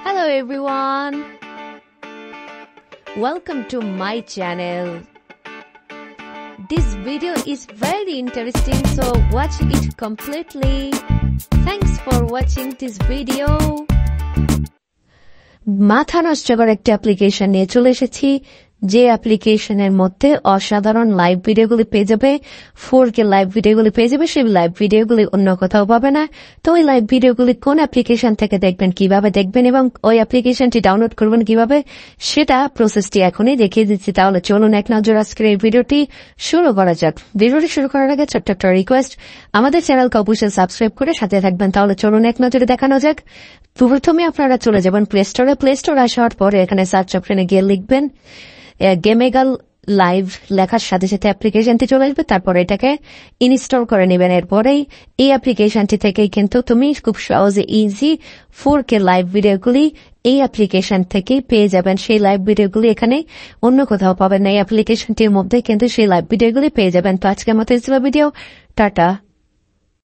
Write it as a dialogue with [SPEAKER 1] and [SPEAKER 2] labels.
[SPEAKER 1] Hello everyone, welcome to my channel. This video is very interesting, so watch it completely. Thanks for watching this video. মাথা নষ্ট করার একটা application নিয়ে চলে এসেছি, যে অ্যাপ্লিকেশনের মধ্যে অসাধারণ লাইভ ভিডিওগুলি পেয়ে যাবে, 4K লাইভ ভিডিওগুলি পেয়ে যাবে। সেই লাইভ ভিডিওগুলি অন্য কোথাও পাবে না। তো ওই লাইভ ভিডিওগুলি কোন অ্যাপ্লিকেশন থেকে দেখবেন, কিভাবে দেখবেন এবং ওই অ্যাপ্লিকেশনটি ডাউনলোড করবেন কিভাবে, সেটা প্রসেসটি এখনই দেখিয়ে দিচ্ছি। তাহলে চলুন এক নজর আজকের এই ভিডিওটি শুরু করা যাক। ভিডিওটি শুরু করার আগে ছোট্ট একটা রিকোয়েস্ট, আমাদের চ্যানেলকে অবশ্যই সাবস্ক্রাইব করে সাথে থাকবেন। তাহলে চলুন এক নজরে দেখানো যাক। প্রথমে আপনারা চলে যাবেন প্লে স্টোরে। প্লে স্টোর আসার পরে এখানে সার্চ অপশনে গিয়ে লিখবেন গেমেগাল লাইভ, লেখার সাথে সাথে অ্যাপ্লিকেশনটি চলে আসবে। তারপর এটাকে ইনস্টল করে নেবেন। এরপরেই এই অ্যাপ্লিকেশনটি থেকেই কিন্তু তুমি খুব সহজে ইজি 4K লাইভ ভিডিওগুলি এই অ্যাপ্লিকেশন থেকেই পেয়ে যাবেন। সেই লাইভ ভিডিওগুলি এখানে অন্য কোথাও পাবেন না, এই অ্যাপ্লিকেশনটির মধ্যে কিন্তু সেই লাইভ ভিডিওগুলি পেয়ে যাবেন। তো আজকের মতো ভিডিও টাটা।